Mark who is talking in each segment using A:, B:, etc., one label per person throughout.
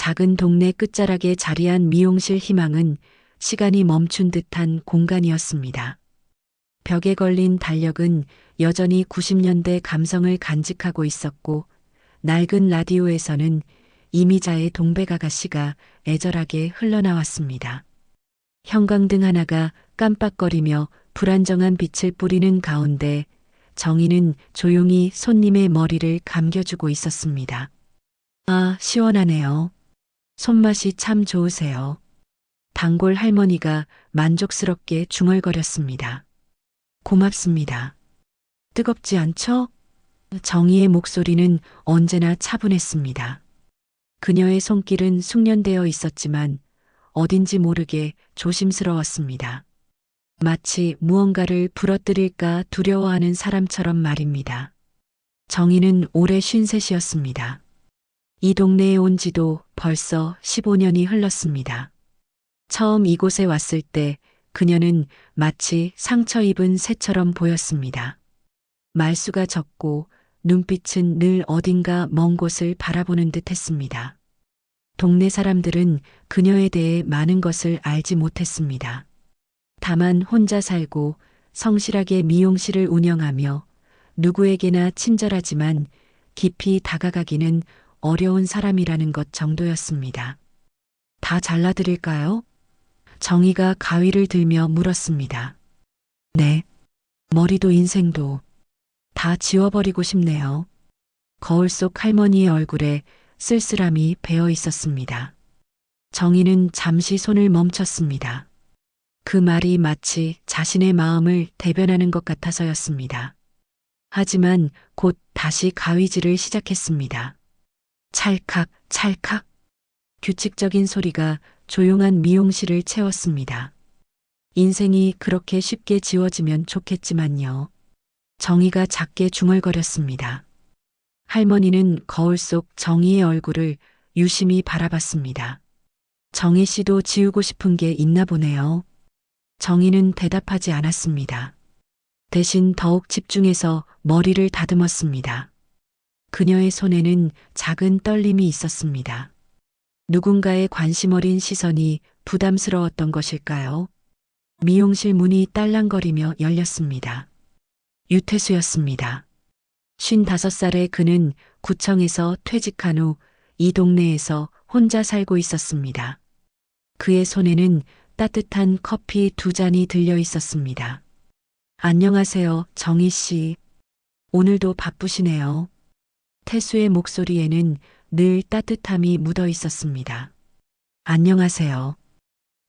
A: 작은 동네 끝자락에 자리한 미용실 희망은 시간이 멈춘 듯한 공간이었습니다. 벽에 걸린 달력은 여전히 90년대 감성을 간직하고 있었고, 낡은 라디오에서는 이미자의 동백아가씨가 애절하게 흘러나왔습니다. 형광등 하나가 깜빡거리며 불안정한 빛을 뿌리는 가운데 정희는 조용히 손님의 머리를 감겨주고 있었습니다. 아, 시원하네요. 손맛이 참 좋으세요. 단골 할머니가 만족스럽게 중얼거렸습니다. 고맙습니다. 뜨겁지 않죠? 정희의 목소리는 언제나 차분했습니다. 그녀의 손길은 숙련되어 있었지만 어딘지 모르게 조심스러웠습니다. 마치 무언가를 부러뜨릴까 두려워하는 사람처럼 말입니다. 정희는 올해 53이었습니다. 이 동네에 온 지도 벌써 15년이 흘렀습니다. 처음 이곳에 왔을 때 그녀는 마치 상처 입은 새처럼 보였습니다. 말수가 적고 눈빛은 늘 어딘가 먼 곳을 바라보는 듯 했습니다. 동네 사람들은 그녀에 대해 많은 것을 알지 못했습니다. 다만 혼자 살고 성실하게 미용실을 운영하며 누구에게나 친절하지만 깊이 다가가기는 어려운 사람이라는 것 정도였습니다. 다 잘라드릴까요? 정희가 가위를 들며 물었습니다. 네. 머리도 인생도 다 지워버리고 싶네요. 거울 속 할머니의 얼굴에 쓸쓸함이 배어 있었습니다. 정희는 잠시 손을 멈췄습니다. 그 말이 마치 자신의 마음을 대변하는 것 같아서였습니다. 하지만 곧 다시 가위질을 시작했습니다. 찰칵, 찰칵. 규칙적인 소리가 조용한 미용실을 채웠습니다. 인생이 그렇게 쉽게 지워지면 좋겠지만요. 정희가 작게 중얼거렸습니다. 할머니는 거울 속 정희의 얼굴을 유심히 바라봤습니다. 정희 씨도 지우고 싶은 게 있나 보네요. 정희는 대답하지 않았습니다. 대신 더욱 집중해서 머리를 다듬었습니다. 그녀의 손에는 작은 떨림이 있었습니다. 누군가의 관심 어린 시선이 부담스러웠던 것일까요? 미용실 문이 딸랑거리며 열렸습니다. 유태수였습니다. 55살의 그는 구청에서 퇴직한 후 이 동네에서 혼자 살고 있었습니다. 그의 손에는 따뜻한 커피 2잔이 들려 있었습니다. 안녕하세요, 정희 씨. 오늘도 바쁘시네요. 태수의 목소리에는 늘 따뜻함이 묻어 있었습니다. 안녕하세요.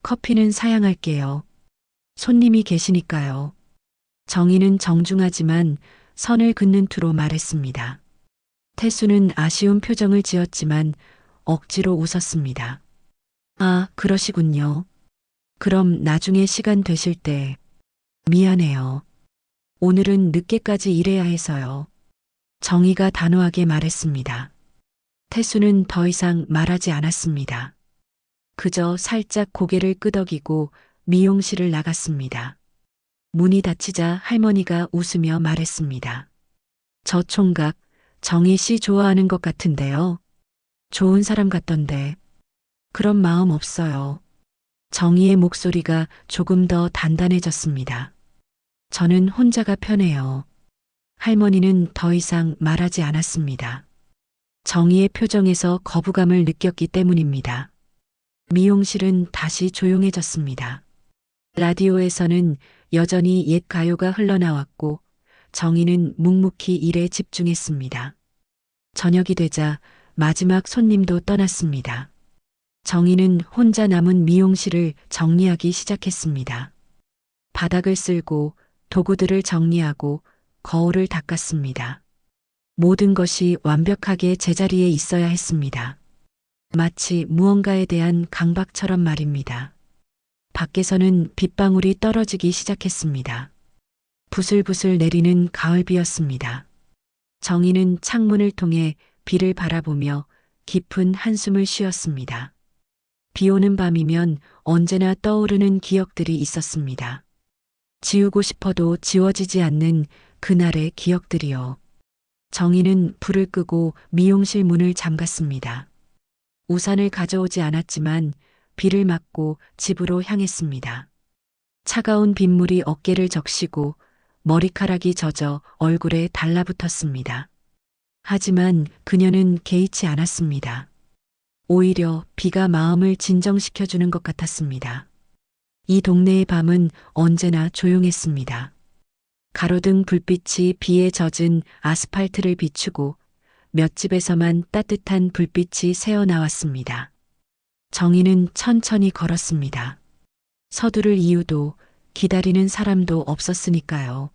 A: 커피는 사양할게요. 손님이 계시니까요. 정희는 정중하지만 선을 긋는 투로 말했습니다. 태수는 아쉬운 표정을 지었지만 억지로 웃었습니다. 아, 그러시군요. 그럼 나중에 시간 되실 때. 미안해요. 오늘은 늦게까지 일해야 해서요. 정희가 단호하게 말했습니다. 태수는 더 이상 말하지 않았습니다. 그저 살짝 고개를 끄덕이고 미용실을 나갔습니다. 문이 닫히자 할머니가 웃으며 말했습니다. 저 총각, 정희 씨 좋아하는 것 같은데요. 좋은 사람 같던데. 그런 마음 없어요. 정희의 목소리가 조금 더 단단해졌습니다. 저는 혼자가 편해요. 할머니는 더 이상 말하지 않았습니다. 정희의 표정에서 거부감을 느꼈기 때문입니다. 미용실은 다시 조용해졌습니다. 라디오에서는 여전히 옛 가요가 흘러나왔고 정희는 묵묵히 일에 집중했습니다. 저녁이 되자 마지막 손님도 떠났습니다. 정희는 혼자 남은 미용실을 정리하기 시작했습니다. 바닥을 쓸고 도구들을 정리하고 거울을 닦았습니다. 모든 것이 완벽하게 제자리에 있어야 했습니다. 마치 무언가에 대한 강박처럼 말입니다. 밖에서는 빗방울이 떨어지기 시작했습니다. 부슬부슬 내리는 가을비였습니다. 정희는 창문을 통해 비를 바라보며 깊은 한숨을 쉬었습니다. 비 오는 밤이면 언제나 떠오르는 기억들이 있었습니다. 지우고 싶어도 지워지지 않는 그날의 기억들이요. 정희는 불을 끄고 미용실 문을 잠갔습니다. 우산을 가져오지 않았지만 비를 맞고 집으로 향했습니다. 차가운 빗물이 어깨를 적시고 머리카락이 젖어 얼굴에 달라붙었습니다. 하지만 그녀는 개의치 않았습니다. 오히려 비가 마음을 진정시켜주는 것 같았습니다. 이 동네의 밤은 언제나 조용했습니다. 가로등 불빛이 비에 젖은 아스팔트를 비추고 몇 집에서만 따뜻한 불빛이 새어나왔습니다. 정희는 천천히 걸었습니다. 서두를 이유도 기다리는 사람도 없었으니까요.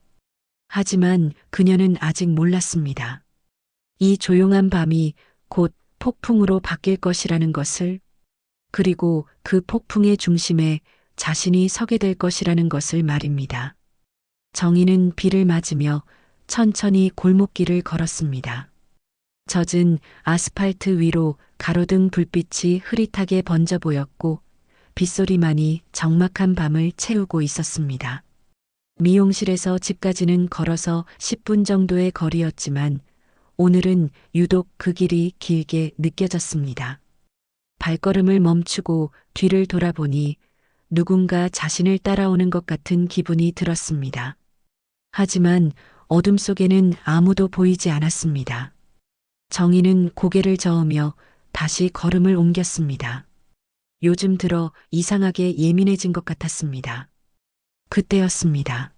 A: 하지만 그녀는 아직 몰랐습니다. 이 조용한 밤이 곧 폭풍으로 바뀔 것이라는 것을, 그리고 그 폭풍의 중심에 자신이 서게 될 것이라는 것을 말입니다. 정희는 비를 맞으며 천천히 골목길을 걸었습니다. 젖은 아스팔트 위로 가로등 불빛이 흐릿하게 번져 보였고 빗소리만이 적막한 밤을 채우고 있었습니다. 미용실에서 집까지는 걸어서 10분 정도의 거리였지만 오늘은 유독 그 길이 길게 느껴졌습니다. 발걸음을 멈추고 뒤를 돌아보니 누군가 자신을 따라오는 것 같은 기분이 들었습니다. 하지만 어둠 속에는 아무도 보이지 않았습니다. 정희는 고개를 저으며 다시 걸음을 옮겼습니다. 요즘 들어 이상하게 예민해진 것 같았습니다. 그때였습니다.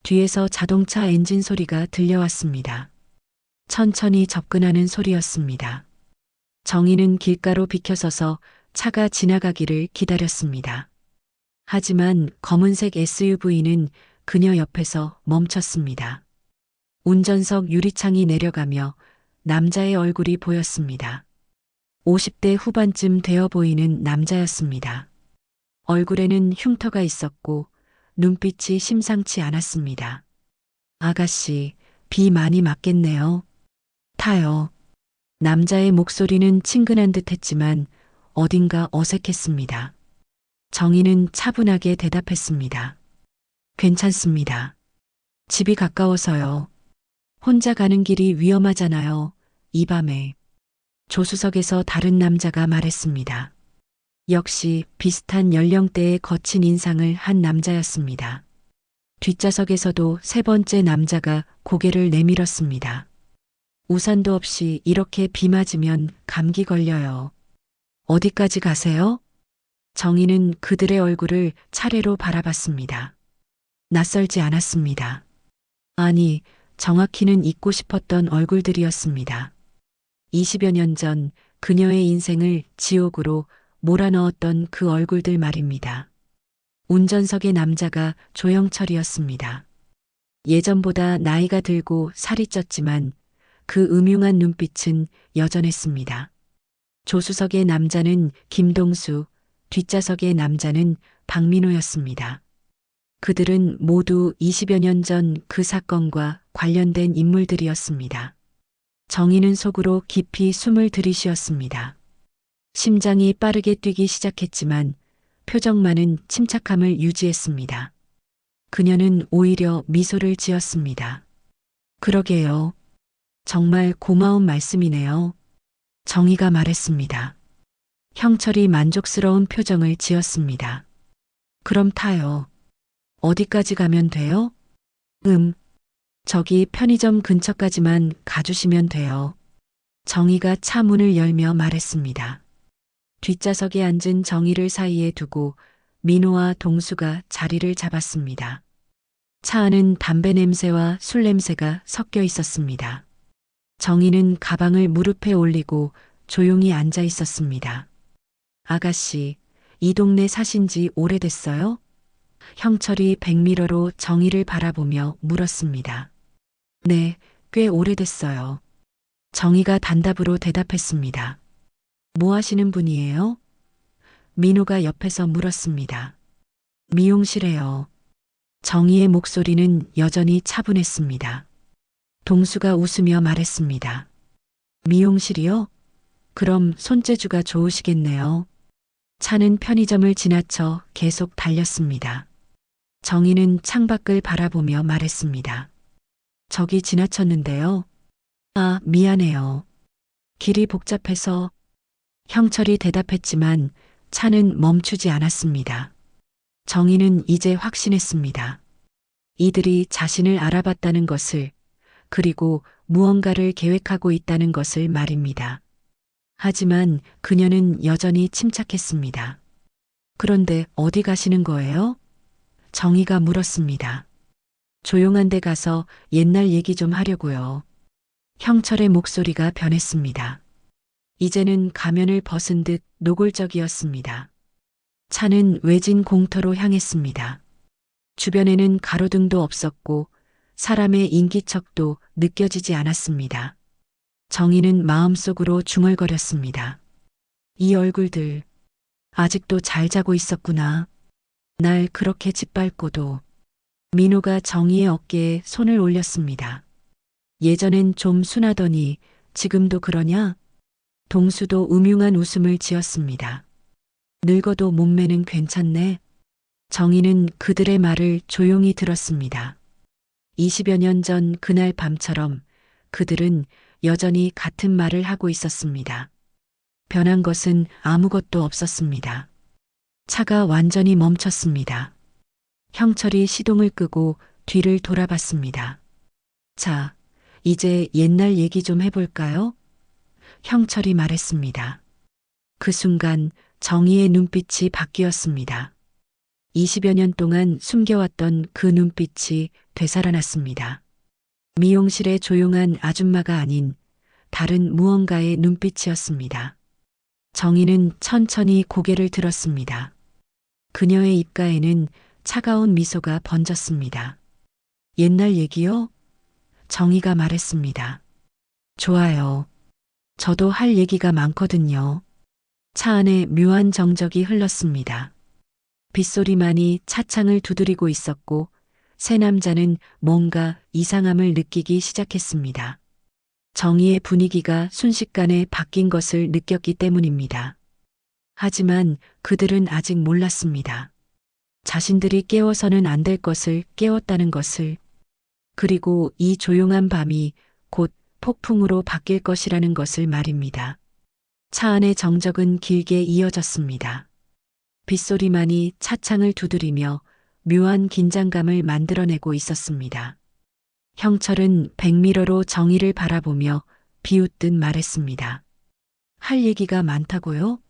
A: 뒤에서 자동차 엔진 소리가 들려왔습니다. 천천히 접근하는 소리였습니다. 정희는 길가로 비켜서서 차가 지나가기를 기다렸습니다. 하지만 검은색 SUV는 그녀 옆에서 멈췄습니다. 운전석 유리창이 내려가며 남자의 얼굴이 보였습니다. 50대 후반쯤 되어 보이는 남자였습니다. 얼굴에는 흉터가 있었고 눈빛이 심상치 않았습니다. 아가씨, 비 많이 맞겠네요. 타요. 남자의 목소리는 친근한 듯 했지만 어딘가 어색했습니다. 정희는 차분하게 대답했습니다. 괜찮습니다. 집이 가까워서요. 혼자 가는 길이 위험하잖아요. 이 밤에. 조수석에서 다른 남자가 말했습니다. 역시 비슷한 연령대의 거친 인상을 한 남자였습니다. 뒷좌석에서도 세 번째 남자가 고개를 내밀었습니다. 우산도 없이 이렇게 비 맞으면 감기 걸려요. 어디까지 가세요? 정희는 그들의 얼굴을 차례로 바라봤습니다. 낯설지 않았습니다. 아니, 정확히는 잊고 싶었던 얼굴들이었습니다. 20여 년 전 그녀의 인생을 지옥으로 몰아넣었던 그 얼굴들 말입니다. 운전석의 남자가 조영철이었습니다. 예전보다 나이가 들고 살이 쪘지만 그 음흉한 눈빛은 여전했습니다. 조수석의 남자는 김동수, 뒷좌석의 남자는 박민호였습니다. 그들은 모두 20여 년 전 그 사건과 관련된 인물들이었습니다. 정희는 속으로 깊이 숨을 들이쉬었습니다. 심장이 빠르게 뛰기 시작했지만 표정만은 침착함을 유지했습니다. 그녀는 오히려 미소를 지었습니다. 그러게요. 정말 고마운 말씀이네요. 정희가 말했습니다. 형철이 만족스러운 표정을 지었습니다. 그럼 타요. 어디까지 가면 돼요? 저기 편의점 근처까지만 가주시면 돼요. 정희가 차 문을 열며 말했습니다. 뒷좌석에 앉은 정희를 사이에 두고 민호와 동수가 자리를 잡았습니다. 차 안은 담배 냄새와 술 냄새가 섞여 있었습니다. 정희는 가방을 무릎에 올리고 조용히 앉아 있었습니다. 아가씨, 이 동네 사신 지 오래됐어요? 형철이 백미러로 정희를 바라보며 물었습니다. 네, 꽤 오래됐어요. 정희가 단답으로 대답했습니다. 뭐 하시는 분이에요? 민호가 옆에서 물었습니다. 미용실에요. 정희의 목소리는 여전히 차분했습니다. 동수가 웃으며 말했습니다. 미용실이요? 그럼 손재주가 좋으시겠네요. 차는 편의점을 지나쳐 계속 달렸습니다. 정희는 창밖을 바라보며 말했습니다. 저기 지나쳤는데요. 아, 미안해요. 길이 복잡해서. 형철이 대답했지만 차는 멈추지 않았습니다. 정희는 이제 확신했습니다. 이들이 자신을 알아봤다는 것을, 그리고 무언가를 계획하고 있다는 것을 말입니다. 하지만 그녀는 여전히 침착했습니다. 그런데 어디 가시는 거예요? 정희가 물었습니다. 조용한 데 가서 옛날 얘기 좀 하려고요. 형철의 목소리가 변했습니다. 이제는 가면을 벗은 듯 노골적이었습니다. 차는 외진 공터로 향했습니다. 주변에는 가로등도 없었고 사람의 인기척도 느껴지지 않았습니다. 정희는 마음속으로 중얼거렸습니다. 이 얼굴들, 아직도 잘 자고 있었구나. 날 그렇게 짓밟고도. 민호가 정희의 어깨에 손을 올렸습니다. 예전엔 좀 순하더니 지금도 그러냐? 동수도 음흉한 웃음을 지었습니다. 늙어도 몸매는 괜찮네. 정희는 그들의 말을 조용히 들었습니다. 20여 년 전 그날 밤처럼 그들은 여전히 같은 말을 하고 있었습니다. 변한 것은 아무것도 없었습니다. 차가 완전히 멈췄습니다. 형철이 시동을 끄고 뒤를 돌아봤습니다. 자, 이제 옛날 얘기 좀 해볼까요? 형철이 말했습니다. 그 순간 정희의 눈빛이 바뀌었습니다. 20여 년 동안 숨겨왔던 그 눈빛이 되살아났습니다. 미용실의 조용한 아줌마가 아닌 다른 무언가의 눈빛이었습니다. 정희는 천천히 고개를 들었습니다. 그녀의 입가에는 차가운 미소가 번졌습니다. 옛날 얘기요? 정희가 말했습니다. 좋아요. 저도 할 얘기가 많거든요. 차 안에 묘한 정적이 흘렀습니다. 빗소리만이 차창을 두드리고 있었고 세 남자는 뭔가 이상함을 느끼기 시작했습니다. 정희의 분위기가 순식간에 바뀐 것을 느꼈기 때문입니다. 하지만 그들은 아직 몰랐습니다. 자신들이 깨워서는 안 될 것을 깨웠다는 것을, 그리고 이 조용한 밤이 곧 폭풍으로 바뀔 것이라는 것을 말입니다. 차 안의 정적은 길게 이어졌습니다. 빗소리만이 차창을 두드리며 묘한 긴장감을 만들어내고 있었습니다. 형철은 백미러로 정희를 바라보며 비웃듯 말했습니다. 할 얘기가 많다고요?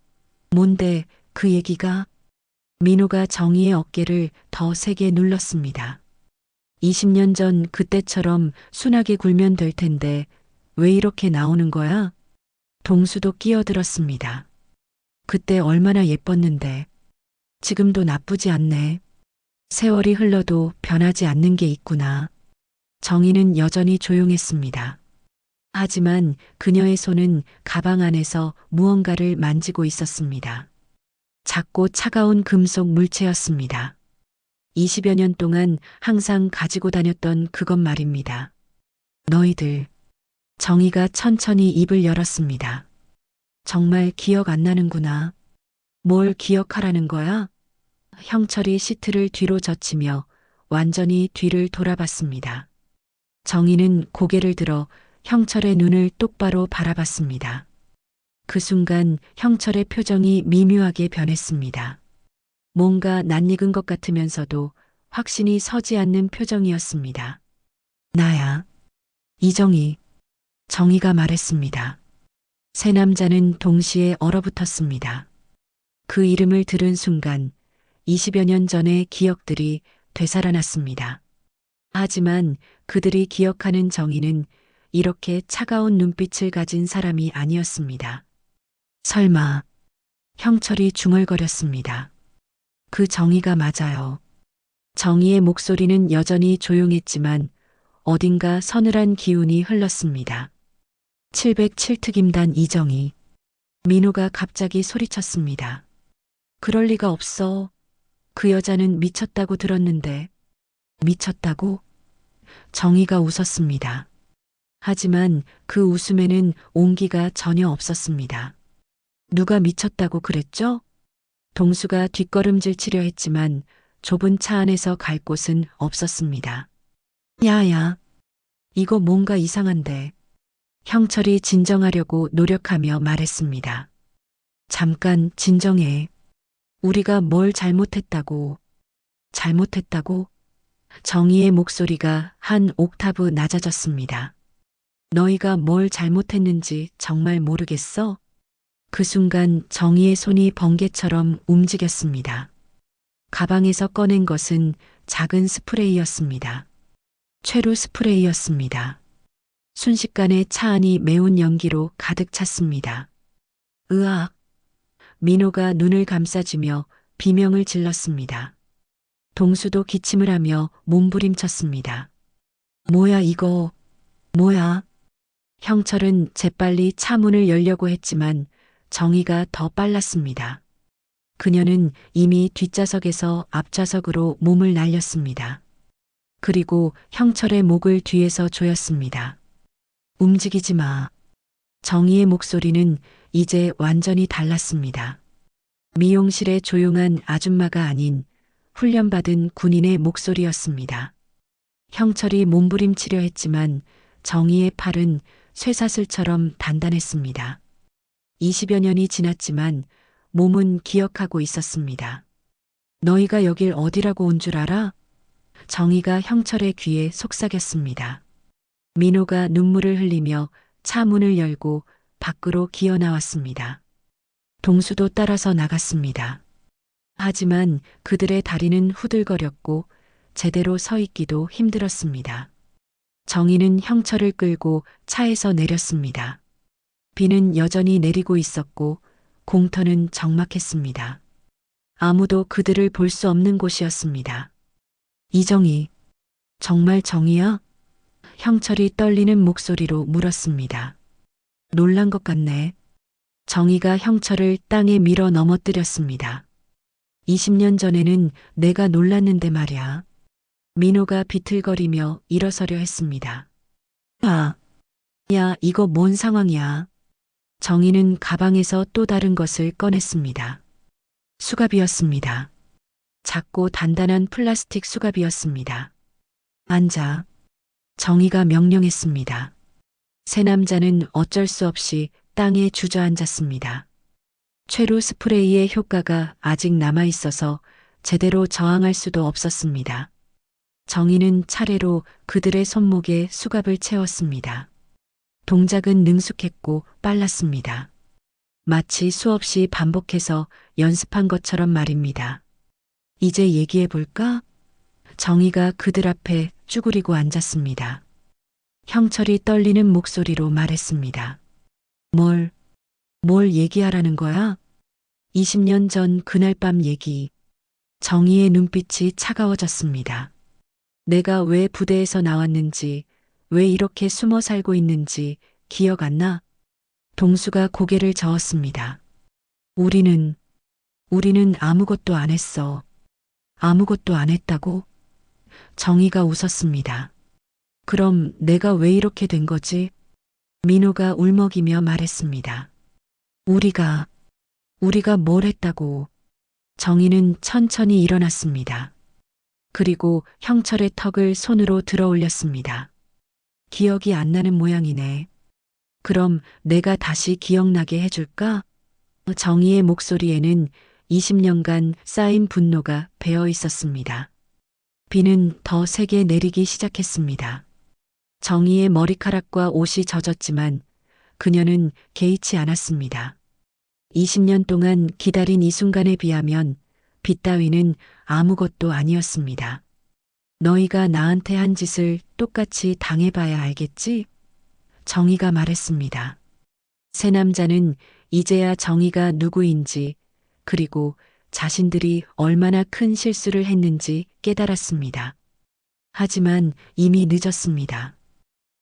A: 뭔데 그 얘기가? 민호가 정희의 어깨를 더 세게 눌렀습니다. 20년 전 그때처럼 순하게 굴면 될 텐데 왜 이렇게 나오는 거야? 동수도 끼어들었습니다. 그때 얼마나 예뻤는데. 지금도 나쁘지 않네. 세월이 흘러도 변하지 않는 게 있구나. 정희는 여전히 조용했습니다. 하지만 그녀의 손은 가방 안에서 무언가를 만지고 있었습니다. 작고 차가운 금속 물체였습니다. 20여 년 동안 항상 가지고 다녔던 그것 말입니다. 너희들. 정희가 천천히 입을 열었습니다. 정말 기억 안 나는구나. 뭘 기억하라는 거야? 형철이 시트를 뒤로 젖히며 완전히 뒤를 돌아봤습니다. 정희는 고개를 들어 형철의 눈을 똑바로 바라봤습니다. 그 순간 형철의 표정이 미묘하게 변했습니다. 뭔가 낯익은 것 같으면서도 확신이 서지 않는 표정이었습니다. 나야. 이정희. 정희가 말했습니다. 세 남자는 동시에 얼어붙었습니다. 그 이름을 들은 순간 20여 년 전의 기억들이 되살아났습니다. 하지만 그들이 기억하는 정희는 이렇게 차가운 눈빛을 가진 사람이 아니었습니다. 설마. 형철이 중얼거렸습니다. 그 정희가 맞아요. 정희의 목소리는 여전히 조용했지만 어딘가 서늘한 기운이 흘렀습니다. 707특임단 이정희. 민호가 갑자기 소리쳤습니다. 그럴 리가 없어. 그 여자는 미쳤다고 들었는데. 미쳤다고? 정희가 웃었습니다. 하지만 그 웃음에는 온기가 전혀 없었습니다. 누가 미쳤다고 그랬죠? 동수가 뒷걸음질 치려 했지만 좁은 차 안에서 갈 곳은 없었습니다. 야야, 이거 뭔가 이상한데. 형철이 진정하려고 노력하며 말했습니다. 잠깐 진정해. 우리가 뭘 잘못했다고. 잘못했다고? 정희의 목소리가 한 옥타브 낮아졌습니다. 너희가 뭘 잘못했는지 정말 모르겠어? 그 순간 정희의 손이 번개처럼 움직였습니다. 가방에서 꺼낸 것은 작은 스프레이였습니다. 최루 스프레이였습니다. 순식간에 차 안이 매운 연기로 가득 찼습니다. 으악! 민호가 눈을 감싸주며 비명을 질렀습니다. 동수도 기침을 하며 몸부림쳤습니다. 뭐야 이거? 뭐야? 형철은 재빨리 차 문을 열려고 했지만 정희가 더 빨랐습니다. 그녀는 이미 뒷좌석에서 앞좌석으로 몸을 날렸습니다. 그리고 형철의 목을 뒤에서 조였습니다. 움직이지 마. 정희의 목소리는 이제 완전히 달랐습니다. 미용실의 조용한 아줌마가 아닌 훈련받은 군인의 목소리였습니다. 형철이 몸부림치려 했지만 정희의 팔은 쇠사슬처럼 단단했습니다. 20여 년이 지났지만 몸은 기억하고 있었습니다. 너희가 여길 어디라고 온 줄 알아? 정희가 형철의 귀에 속삭였습니다. 민호가 눈물을 흘리며 차 문을 열고 밖으로 기어 나왔습니다. 동수도 따라서 나갔습니다. 하지만 그들의 다리는 후들거렸고 제대로 서 있기도 힘들었습니다. 정희는 형철을 끌고 차에서 내렸습니다. 비는 여전히 내리고 있었고 공터는 적막했습니다. 아무도 그들을 볼 수 없는 곳이었습니다. 이정희, 정말 정희야? 형철이 떨리는 목소리로 물었습니다. 놀란 것 같네. 정희가 형철을 땅에 밀어 넘어뜨렸습니다. 20년 전에는 내가 놀랐는데 말이야. 민호가 비틀거리며 일어서려 했습니다. 야, 이거 뭔 상황이야? 정희는 가방에서 또 다른 것을 꺼냈습니다. 수갑이었습니다. 작고 단단한 플라스틱 수갑이었습니다. 앉아. 정희가 명령했습니다. 세 남자는 어쩔 수 없이 땅에 주저앉았습니다. 최루 스프레이의 효과가 아직 남아있어서 제대로 저항할 수도 없었습니다. 정희는 차례로 그들의 손목에 수갑을 채웠습니다. 동작은 능숙했고 빨랐습니다. 마치 수없이 반복해서 연습한 것처럼 말입니다. 이제 얘기해 볼까? 정희가 그들 앞에 쭈그리고 앉았습니다. 형철이 떨리는 목소리로 말했습니다. 뭘 얘기하라는 거야? 20년 전 그날 밤 얘기. 정희의 눈빛이 차가워졌습니다. 내가 왜 부대에서 나왔는지, 왜 이렇게 숨어 살고 있는지 기억 안 나? 동수가 고개를 저었습니다. 우리는 아무것도 안 했어. 아무것도 안 했다고? 정희가 웃었습니다. 그럼 내가 왜 이렇게 된 거지? 민호가 울먹이며 말했습니다. 우리가 뭘 했다고? 정희는 천천히 일어났습니다. 그리고 형철의 턱을 손으로 들어 올렸습니다. 기억이 안 나는 모양이네. 그럼 내가 다시 기억나게 해줄까? 정희의 목소리에는 20년간 쌓인 분노가 배어 있었습니다. 비는 더 세게 내리기 시작했습니다. 정희의 머리카락과 옷이 젖었지만 그녀는 개의치 않았습니다. 20년 동안 기다린 이 순간에 비하면 빛 따위는 아무것도 아니었습니다. 너희가 나한테 한 짓을 똑같이 당해봐야 알겠지? 정희가 말했습니다. 세 남자는 이제야 정희가 누구인지 그리고 자신들이 얼마나 큰 실수를 했는지 깨달았습니다. 하지만 이미 늦었습니다.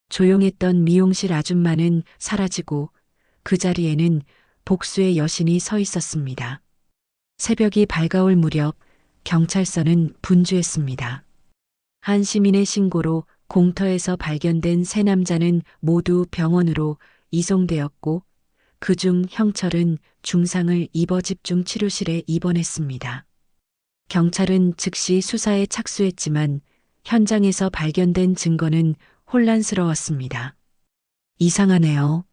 A: 조용했던 미용실 아줌마는 사라지고 그 자리에는 복수의 여신이 서 있었습니다. 새벽이 밝아올 무렵 경찰서는 분주했습니다. 한 시민의 신고로 공터에서 발견된 세 남자는 모두 병원으로 이송되었고 그중 형철은 중상을 입어 집중 치료실에 입원했습니다. 경찰은 즉시 수사에 착수했지만 현장에서 발견된 증거는 혼란스러웠습니다. 이상하네요.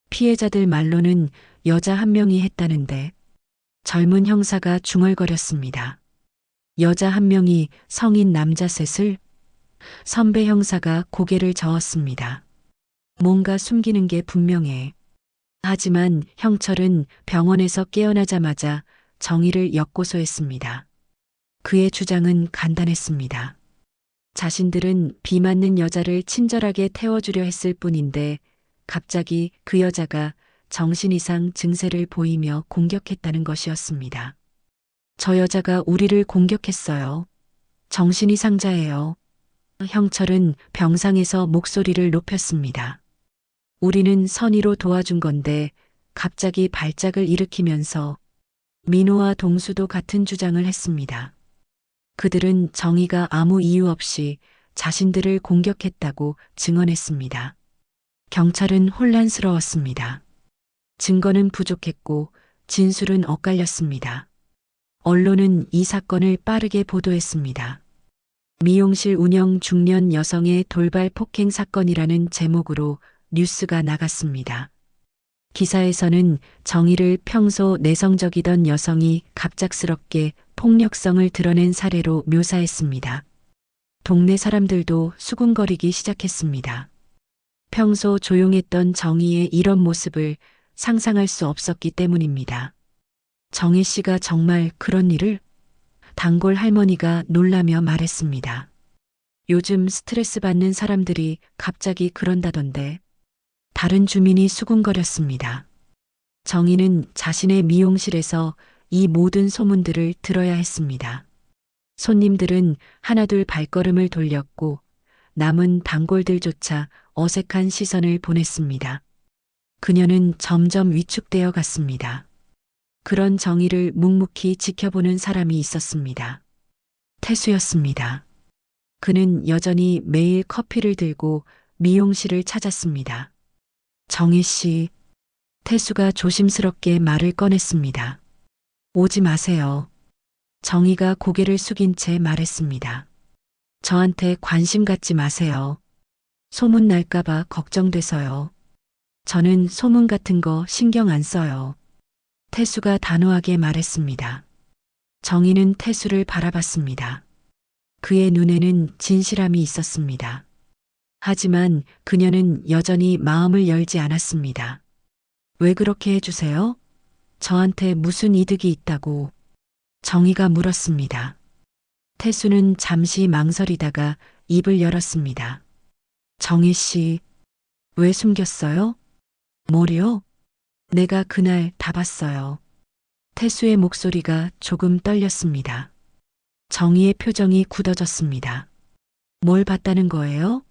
A: 피해자들 말로는 여자 한 명이 했다는데 젊은 형사가 중얼거렸습니다. 여자 한 명이 성인 남자 셋을? 선배 형사가 고개를 저었습니다. 뭔가 숨기는 게 분명해. 하지만 형철은 병원에서 깨어나자마자 정의를 역고소했습니다. 그의 주장은 간단했습니다. 자신들은 비 맞는 여자를 친절하게 태워주려 했을 뿐인데 갑자기 그 여자가 정신 이상 증세를 보이며 공격했다는 것이었습니다. 저 여자가 우리를 공격했어요. 정신 이상자예요. 형철은 병상에서 목소리를 높였습니다. 우리는 선의로 도와준 건데 갑자기 발작을 일으키면서 민호와 동수도 같은 주장을 했습니다. 그들은 정의가 아무 이유 없이 자신들을 공격했다고 증언했습니다. 경찰은 혼란스러웠습니다. 증거는 부족했고 진술은 엇갈렸습니다. 언론은 이 사건을 빠르게 보도했습니다. 미용실 운영 중년 여성의 돌발 폭행 사건이라는 제목으로 뉴스가 나갔습니다. 기사에서는 정의를 평소 내성적이던 여성이 갑작스럽게 폭력성을 드러낸 사례로 묘사했습니다. 동네 사람들도 수군거리기 시작했습니다. 평소 조용했던 정의의 이런 모습을 상상할 수 없었기 때문입니다. 정희 씨가 정말 그런 일을? 단골 할머니가 놀라며 말했습니다. 요즘 스트레스 받는 사람들이 갑자기 그런다던데. 다른 주민이 수군거렸습니다. 정희는 자신의 미용실에서 이 모든 소문들을 들어야 했습니다. 손님들은 하나둘 발걸음을 돌렸고 남은 단골들조차 어색한 시선을 보냈습니다. 그녀는 점점 위축되어 갔습니다. 그런 정의를 묵묵히 지켜보는 사람이 있었습니다. 태수였습니다. 그는 여전히 매일 커피를 들고 미용실을 찾았습니다. 정희 씨, 태수가 조심스럽게 말을 꺼냈습니다. 오지 마세요. 정희가 고개를 숙인 채 말했습니다. 저한테 관심 갖지 마세요. 소문 날까봐 걱정돼서요. 저는 소문 같은 거 신경 안 써요. 태수가 단호하게 말했습니다. 정희는 태수를 바라봤습니다. 그의 눈에는 진실함이 있었습니다. 하지만 그녀는 여전히 마음을 열지 않았습니다. 왜 그렇게 해주세요? 저한테 무슨 이득이 있다고? 정희가 물었습니다. 태수는 잠시 망설이다가 입을 열었습니다. 정희 씨, 왜 숨겼어요? 뭐요? 내가 그날 다 봤어요. 태수의 목소리가 조금 떨렸습니다. 정희의 표정이 굳어졌습니다. 뭘 봤다는 거예요?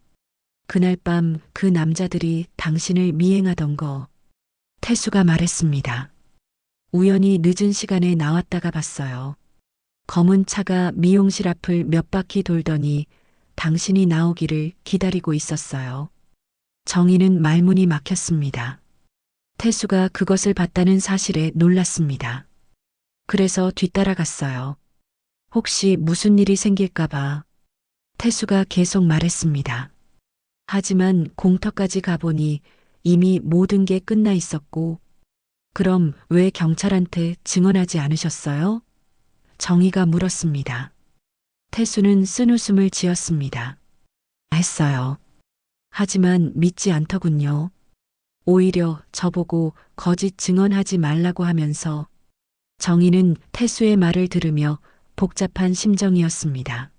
A: 그날 밤 그 남자들이 당신을 미행하던 거. 태수가 말했습니다. 우연히 늦은 시간에 나왔다가 봤어요. 검은 차가 미용실 앞을 몇 바퀴 돌더니 당신이 나오기를 기다리고 있었어요. 정희는 말문이 막혔습니다. 태수가 그것을 봤다는 사실에 놀랐습니다. 그래서 뒤따라갔어요. 혹시 무슨 일이 생길까봐. 태수가 계속 말했습니다. 하지만 공터까지 가보니 이미 모든 게 끝나 있었고, 그럼 왜 경찰한테 증언하지 않으셨어요? 정희가 물었습니다. 태수는 쓴웃음을 지었습니다. 했어요. 하지만 믿지 않더군요. 오히려 저보고 거짓 증언하지 말라고 하면서. 정희는 태수의 말을 들으며 복잡한 심정이었습니다.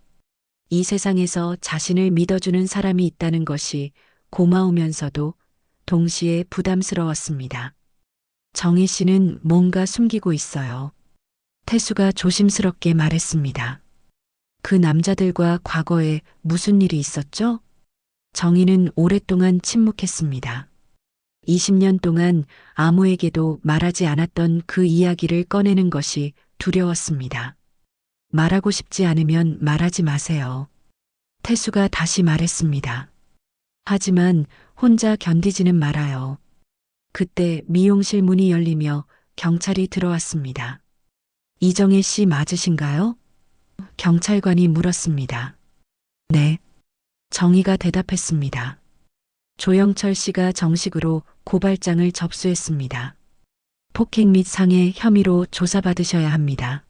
A: 이 세상에서 자신을 믿어주는 사람이 있다는 것이 고마우면서도 동시에 부담스러웠습니다. 정희 씨는 뭔가 숨기고 있어요. 태수가 조심스럽게 말했습니다. 그 남자들과 과거에 무슨 일이 있었죠? 정희는 오랫동안 침묵했습니다. 20년 동안 아무에게도 말하지 않았던 그 이야기를 꺼내는 것이 두려웠습니다. 말하고 싶지 않으면 말하지 마세요. 태수가 다시 말했습니다. 하지만 혼자 견디지는 말아요. 그때 미용실 문이 열리며 경찰이 들어왔습니다. 이정혜 씨 맞으신가요? 경찰관이 물었습니다. 네. 정희가 대답했습니다. 조영철 씨가 정식으로 고발장을 접수했습니다. 폭행 및 상해 혐의로 조사받으셔야 합니다.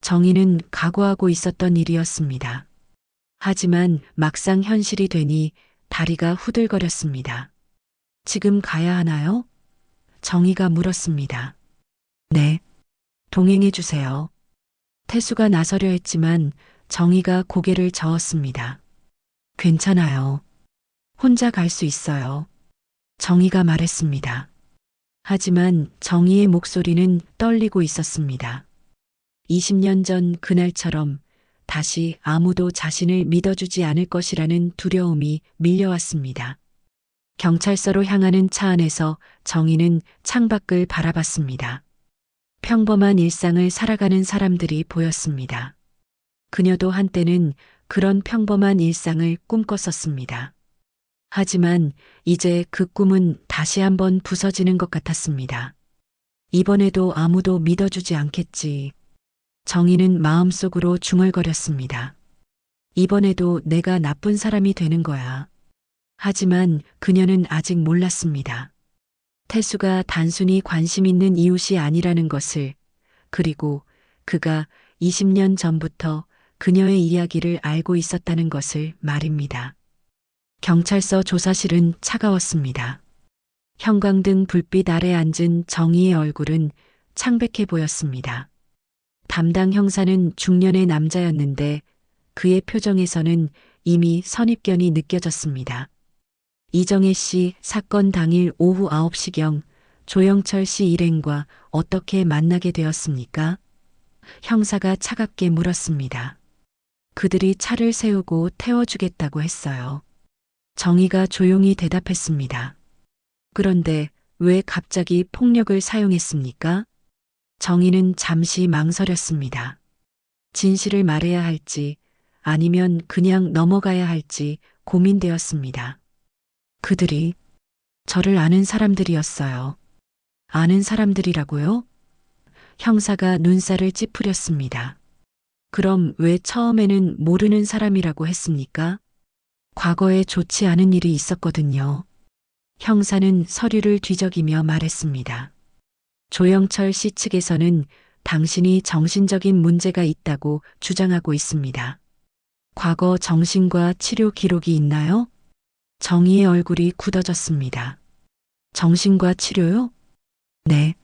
A: 정희는 각오하고 있었던 일이었습니다. 하지만 막상 현실이 되니 다리가 후들거렸습니다. 지금 가야 하나요? 정희가 물었습니다. 네. 동행해 주세요. 태수가 나서려 했지만 정희가 고개를 저었습니다. 괜찮아요. 혼자 갈 수 있어요. 정희가 말했습니다. 하지만 정희의 목소리는 떨리고 있었습니다. 20년 전 그날처럼 다시 아무도 자신을 믿어주지 않을 것이라는 두려움이 밀려왔습니다. 경찰서로 향하는 차 안에서 정희는 창밖을 바라봤습니다. 평범한 일상을 살아가는 사람들이 보였습니다. 그녀도 한때는 그런 평범한 일상을 꿈꿨었습니다. 하지만 이제 그 꿈은 다시 한번 부서지는 것 같았습니다. 이번에도 아무도 믿어주지 않겠지. 정희는 마음속으로 중얼거렸습니다. 이번에도 내가 나쁜 사람이 되는 거야. 하지만 그녀는 아직 몰랐습니다. 태수가 단순히 관심 있는 이웃이 아니라는 것을, 그리고 그가 20년 전부터 그녀의 이야기를 알고 있었다는 것을 말입니다. 경찰서 조사실은 차가웠습니다. 형광등 불빛 아래 앉은 정희의 얼굴은 창백해 보였습니다. 담당 형사는 중년의 남자였는데 그의 표정에서는 이미 선입견이 느껴졌습니다. 이정혜 씨 사건 당일 오후 9시경 조영철 씨 일행과 어떻게 만나게 되었습니까? 형사가 차갑게 물었습니다. 그들이 차를 세우고 태워주겠다고 했어요. 정희가 조용히 대답했습니다. 그런데 왜 갑자기 폭력을 사용했습니까? 정희는 잠시 망설였습니다. 진실을 말해야 할지 아니면 그냥 넘어가야 할지 고민되었습니다. 그들이 저를 아는 사람들이었어요. 아는 사람들이라고요? 형사가 눈살을 찌푸렸습니다. 그럼 왜 처음에는 모르는 사람이라고 했습니까? 과거에 좋지 않은 일이 있었거든요. 형사는 서류를 뒤적이며 말했습니다. 조영철 씨 측에서는 당신이 정신적인 문제가 있다고 주장하고 있습니다. 과거 정신과 치료 기록이 있나요? 정희의 얼굴이 굳어졌습니다. 정신과 치료요? 네.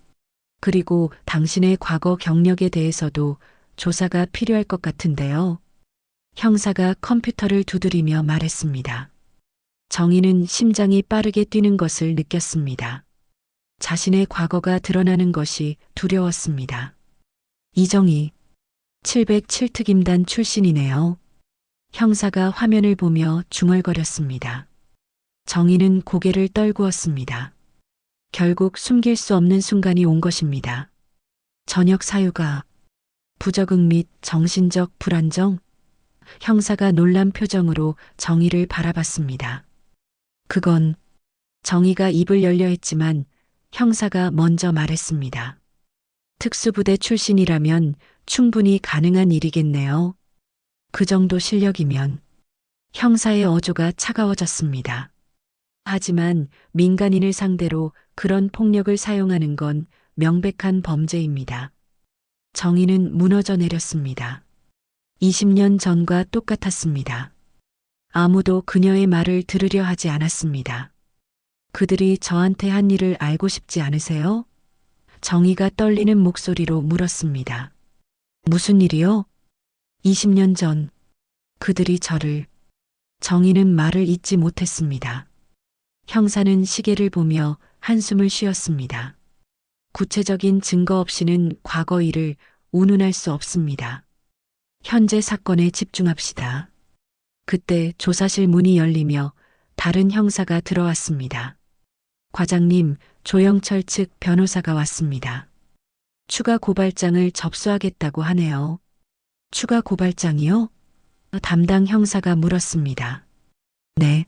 A: 그리고 당신의 과거 경력에 대해서도 조사가 필요할 것 같은데요. 형사가 컴퓨터를 두드리며 말했습니다. 정희는 심장이 빠르게 뛰는 것을 느꼈습니다. 자신의 과거가 드러나는 것이 두려웠습니다. 이정희, 707특임단 출신이네요. 형사가 화면을 보며 중얼거렸습니다. 정희는 고개를 떨구었습니다. 결국 숨길 수 없는 순간이 온 것입니다. 저녁 사유가 부적응 및 정신적 불안정? 형사가 놀란 표정으로 정희를 바라봤습니다. 그건 정희가 입을 열려 했지만 형사가 먼저 말했습니다. 특수부대 출신이라면 충분히 가능한 일이겠네요. 그 정도 실력이면. 형사의 어조가 차가워졌습니다. 하지만 민간인을 상대로 그런 폭력을 사용하는 건 명백한 범죄입니다. 정희는 무너져 내렸습니다. 20년 전과 똑같았습니다. 아무도 그녀의 말을 들으려 하지 않았습니다. 그들이 저한테 한 일을 알고 싶지 않으세요? 정희가 떨리는 목소리로 물었습니다. 무슨 일이요? 20년 전 그들이 저를. 정희는 말을 잇지 못했습니다. 형사는 시계를 보며 한숨을 쉬었습니다. 구체적인 증거 없이는 과거 일을 운운할 수 없습니다. 현재 사건에 집중합시다. 그때 조사실 문이 열리며 다른 형사가 들어왔습니다. 과장님, 조영철 측 변호사가 왔습니다. 추가 고발장을 접수하겠다고 하네요. 추가 고발장이요? 담당 형사가 물었습니다. 네.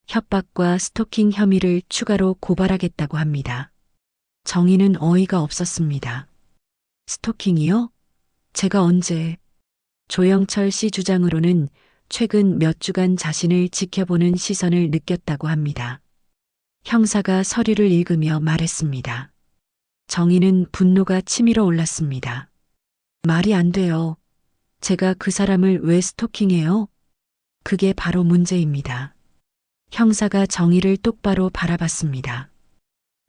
A: 협박과 스토킹 혐의를 추가로 고발하겠다고 합니다. 정희는 어이가 없었습니다. 스토킹이요? 제가 언제? 조영철 씨 주장으로는 최근 몇 주간 자신을 지켜보는 시선을 느꼈다고 합니다. 형사가 서류를 읽으며 말했습니다. 정희는 분노가 치밀어 올랐습니다. 말이 안 돼요. 제가 그 사람을 왜 스토킹해요? 그게 바로 문제입니다. 형사가 정희를 똑바로 바라봤습니다.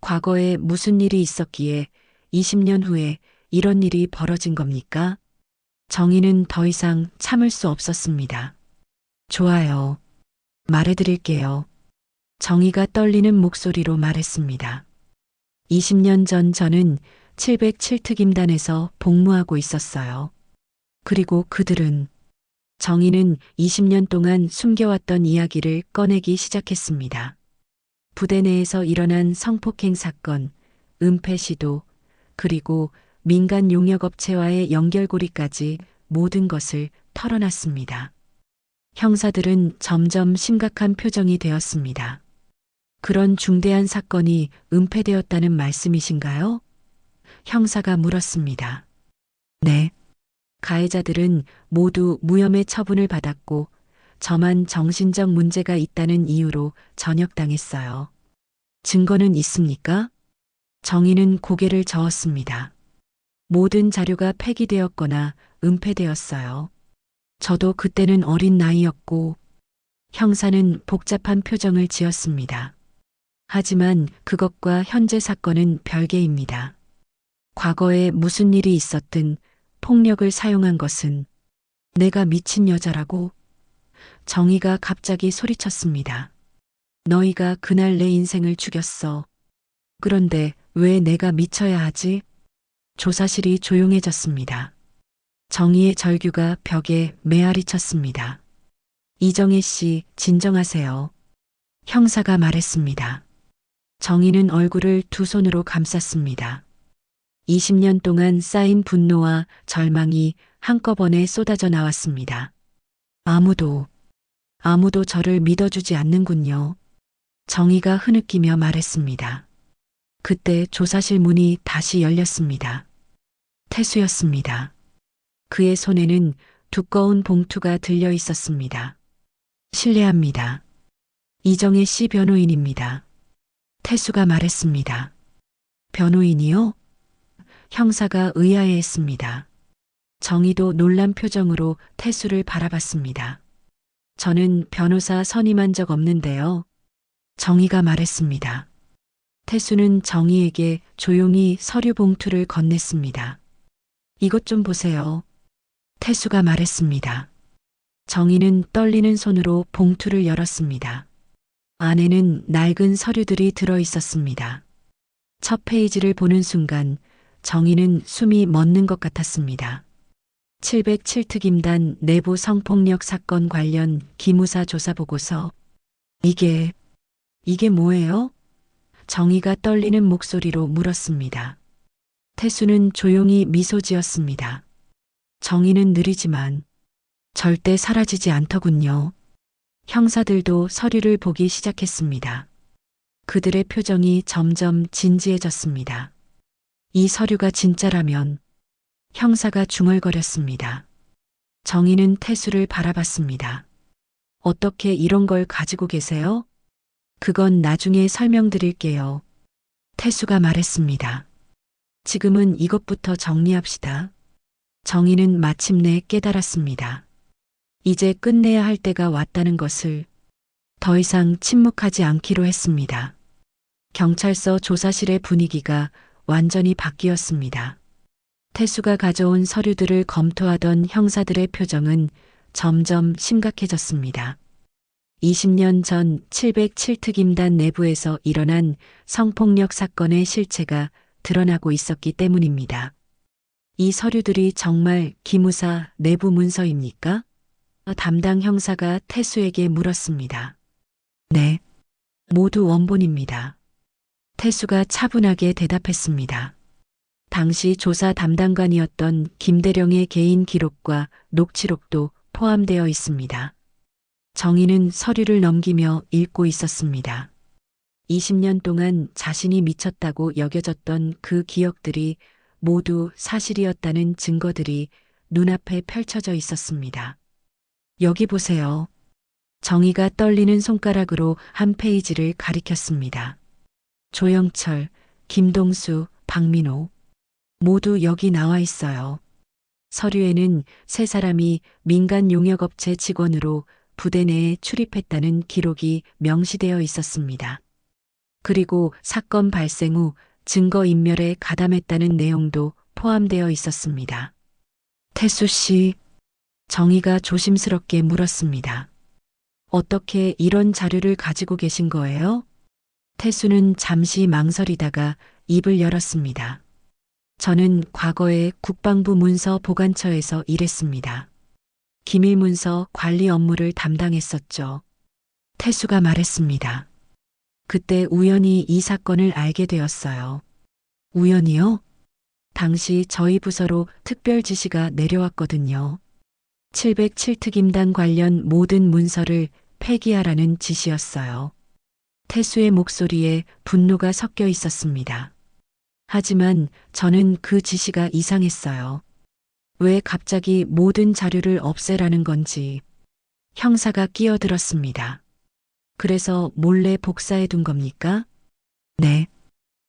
A: 과거에 무슨 일이 있었기에 20년 후에 이런 일이 벌어진 겁니까? 정희는 더 이상 참을 수 없었습니다. 좋아요. 말해드릴게요. 정희가 떨리는 목소리로 말했습니다. 20년 전 저는 707특임단에서 복무하고 있었어요. 그리고 그들은 정희는 20년 동안 숨겨왔던 이야기를 꺼내기 시작했습니다. 부대 내에서 일어난 성폭행 사건, 은폐 시도, 그리고 민간 용역업체와의 연결고리까지 모든 것을 털어놨습니다. 형사들은 점점 심각한 표정이 되었습니다. 그런 중대한 사건이 은폐되었다는 말씀이신가요? 형사가 물었습니다. 네. 가해자들은 모두 무혐의 처분을 받았고 저만 정신적 문제가 있다는 이유로 전역당했어요. 증거는 있습니까? 정희는 고개를 저었습니다. 모든 자료가 폐기되었거나 은폐되었어요. 저도 그때는 어린 나이였고 형사는 복잡한 표정을 지었습니다. 하지만 그것과 현재 사건은 별개입니다. 과거에 무슨 일이 있었든 폭력을 사용한 것은 내가 미친 여자라고 정희가 갑자기 소리쳤습니다. 너희가 그날 내 인생을 죽였어. 그런데 왜 내가 미쳐야 하지? 조사실이 조용해졌습니다. 정희의 절규가 벽에 메아리 쳤습니다. 이정혜 씨, 진정하세요. 형사가 말했습니다. 정희는 얼굴을 두 손으로 감쌌습니다. 20년 동안 쌓인 분노와 절망이 한꺼번에 쏟아져 나왔습니다. 아무도 저를 믿어주지 않는군요. 정희가 흐느끼며 말했습니다. 그때 조사실 문이 다시 열렸습니다. 태수였습니다. 그의 손에는 두꺼운 봉투가 들려 있었습니다. 실례합니다. 이정혜 씨 변호인입니다. 태수가 말했습니다. 변호인이요? 형사가 의아해했습니다. 정희도 놀란 표정으로 태수를 바라봤습니다. 저는 변호사 선임한 적 없는데요. 정희가 말했습니다. 태수는 정희에게 조용히 서류 봉투를 건넸습니다. 이것 좀 보세요. 태수가 말했습니다. 정희는 떨리는 손으로 봉투를 열었습니다. 안에는 낡은 서류들이 들어 있었습니다. 첫 페이지를 보는 순간 정희는 숨이 멎는 것 같았습니다. 707특임단 내부 성폭력 사건 관련 기무사 조사 보고서. 이게 뭐예요? 정희가 떨리는 목소리로 물었습니다. 태수는 조용히 미소 지었습니다. 정희는 느리지만 절대 사라지지 않더군요. 형사들도 서류를 보기 시작했습니다. 그들의 표정이 점점 진지해졌습니다. 이 서류가 진짜라면 형사가 중얼거렸습니다. 정희는 태수를 바라봤습니다. 어떻게 이런 걸 가지고 계세요? 그건 나중에 설명드릴게요. 태수가 말했습니다. 지금은 이것부터 정리합시다. 정희는 마침내 깨달았습니다. 이제 끝내야 할 때가 왔다는 것을. 더 이상 침묵하지 않기로 했습니다. 경찰서 조사실의 분위기가 완전히 바뀌었습니다. 태수가 가져온 서류들을 검토하던 형사들의 표정은 점점 심각해졌습니다. 20년 전 707특임단 내부에서 일어난 성폭력 사건의 실체가 드러나고 있었기 때문입니다. 이 서류들이 정말 기무사 내부 문서입니까? 담당 형사가 태수에게 물었습니다. 네, 모두 원본입니다. 태수가 차분하게 대답했습니다. 당시 조사 담당관이었던 김대령의 개인 기록과 녹취록도 포함되어 있습니다. 정희는 서류를 넘기며 읽고 있었습니다. 20년 동안 자신이 미쳤다고 여겨졌던 그 기억들이 모두 사실이었다는 증거들이 눈앞에 펼쳐져 있었습니다. 여기 보세요. 정희가 떨리는 손가락으로 한 페이지를 가리켰습니다. 조영철, 김동수, 박민호. 모두 여기 나와 있어요. 서류에는 세 사람이 민간 용역업체 직원으로 부대 내에 출입했다는 기록이 명시되어 있었습니다. 그리고 사건 발생 후 증거인멸에 가담했다는 내용도 포함되어 있었습니다. 태수 씨, 정희가 조심스럽게 물었습니다. 어떻게 이런 자료를 가지고 계신 거예요? 태수는 잠시 망설이다가 입을 열었습니다. 저는 과거에 국방부 문서 보관처에서 일했습니다. 기밀 문서 관리 업무를 담당했었죠. 태수가 말했습니다. 그때 우연히 이 사건을 알게 되었어요. 우연히요? 당시 저희 부서로 특별 지시가 내려왔거든요. 707특임단 관련 모든 문서를 폐기하라는 지시였어요. 태수의 목소리에 분노가 섞여 있었습니다. 하지만 저는 그 지시가 이상했어요. 왜 갑자기 모든 자료를 없애라는 건지. 형사가 끼어들었습니다. 그래서 몰래 복사해 둔 겁니까? 네.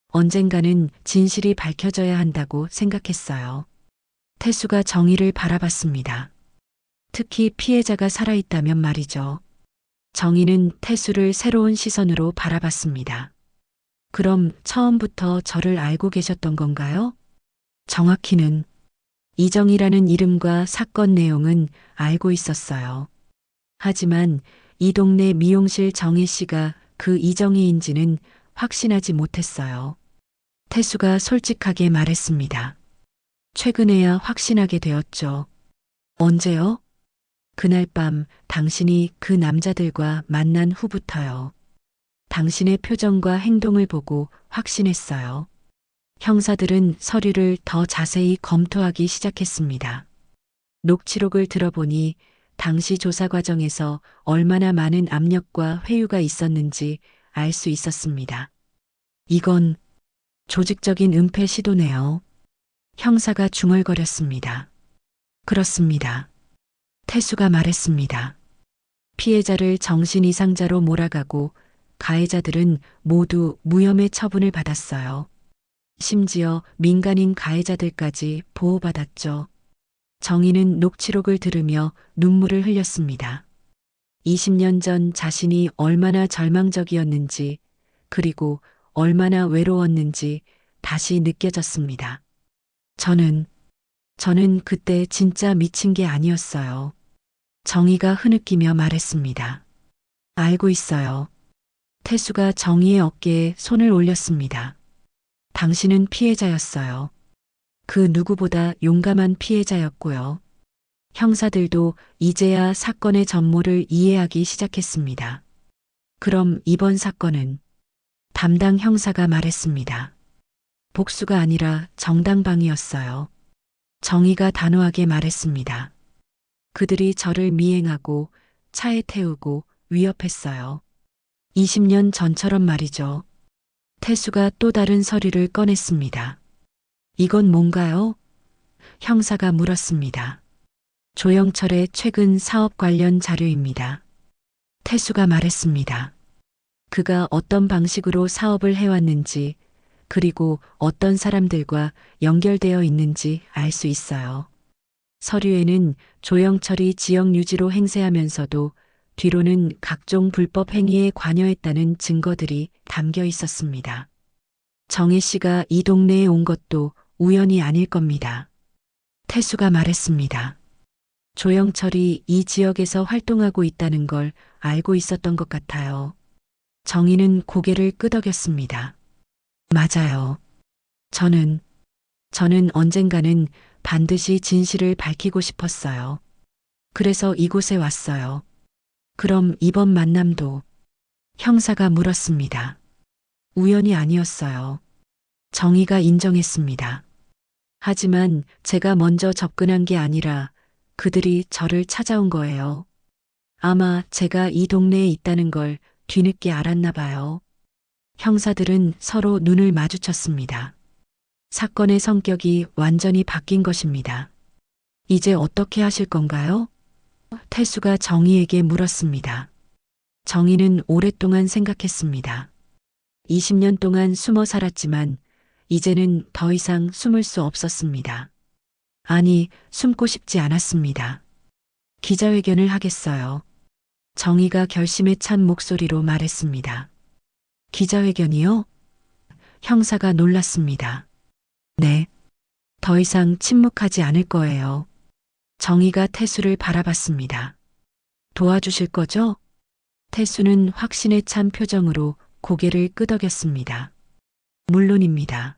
A: 언젠가는 진실이 밝혀져야 한다고 생각했어요. 태수가 정의를 바라봤습니다. 특히 피해자가 살아있다면 말이죠. 정의는 태수를 새로운 시선으로 바라봤습니다. 그럼 처음부터 저를 알고 계셨던 건가요? 정확히는 이정이라는 이름과 사건 내용은 알고 있었어요. 하지만 이 동네 미용실 정희 씨가 그 이정희인지는 확신하지 못했어요. 태수가 솔직하게 말했습니다. 최근에야 확신하게 되었죠. 언제요? 그날 밤 당신이 그 남자들과 만난 후부터요. 당신의 표정과 행동을 보고 확신했어요. 형사들은 서류를 더 자세히 검토하기 시작했습니다. 녹취록을 들어보니 당시 조사 과정에서 얼마나 많은 압력과 회유가 있었는지 알 수 있었습니다. 이건 조직적인 은폐 시도네요. 형사가 중얼거렸습니다. 그렇습니다. 태수가 말했습니다. 피해자를 정신 이상자로 몰아가고 가해자들은 모두 무혐의 처분을 받았어요. 심지어 민간인 가해자들까지 보호받았죠. 정희는 녹취록을 들으며 눈물을 흘렸습니다. 20년 전 자신이 얼마나 절망적이었는지, 그리고 얼마나 외로웠는지 다시 느껴졌습니다. 저는 그때 진짜 미친 게 아니었어요. 정희가 흐느끼며 말했습니다. 알고 있어요. 태수가 정희의 어깨에 손을 올렸습니다. 당신은 피해자였어요. 그 누구보다 용감한 피해자였고요. 형사들도 이제야 사건의 전모를 이해하기 시작했습니다. 그럼 이번 사건은? 담당 형사가 말했습니다. 복수가 아니라 정당방위였어요. 정의가 단호하게 말했습니다. 그들이 저를 미행하고 차에 태우고 위협했어요. 20년 전처럼 말이죠. 태수가 또 다른 서류를 꺼냈습니다. 이건 뭔가요? 형사가 물었습니다. 조영철의 최근 사업 관련 자료입니다. 태수가 말했습니다. 그가 어떤 방식으로 사업을 해왔는지, 그리고 어떤 사람들과 연결되어 있는지 알 수 있어요. 서류에는 조영철이 지역 유지로 행세하면서도 뒤로는 각종 불법 행위에 관여했다는 증거들이 담겨 있었습니다. 정혜 씨가 이 동네에 온 것도 우연이 아닐 겁니다. 태수가 말했습니다. 조영철이 이 지역에서 활동하고 있다는 걸 알고 있었던 것 같아요. 정희는 고개를 끄덕였습니다. 맞아요. 저는 언젠가는 반드시 진실을 밝히고 싶었어요. 그래서 이곳에 왔어요. 그럼 이번 만남도? 형사가 물었습니다. 우연이 아니었어요. 정희가 인정했습니다. 하지만 제가 먼저 접근한 게 아니라 그들이 저를 찾아온 거예요. 아마 제가 이 동네에 있다는 걸 뒤늦게 알았나 봐요. 형사들은 서로 눈을 마주쳤습니다. 사건의 성격이 완전히 바뀐 것입니다. 이제 어떻게 하실 건가요? 태수가 정희에게 물었습니다. 정희는 오랫동안 생각했습니다. 20년 동안 숨어 살았지만 이제는 더 이상 숨을 수 없었습니다. 아니, 숨고 싶지 않았습니다. 기자회견을 하겠어요. 정희가 결심에 찬 목소리로 말했습니다. 기자회견이요? 형사가 놀랐습니다. 네. 더 이상 침묵하지 않을 거예요. 정희가 태수를 바라봤습니다. 도와주실 거죠? 태수는 확신에 찬 표정으로 고개를 끄덕였습니다. 물론입니다.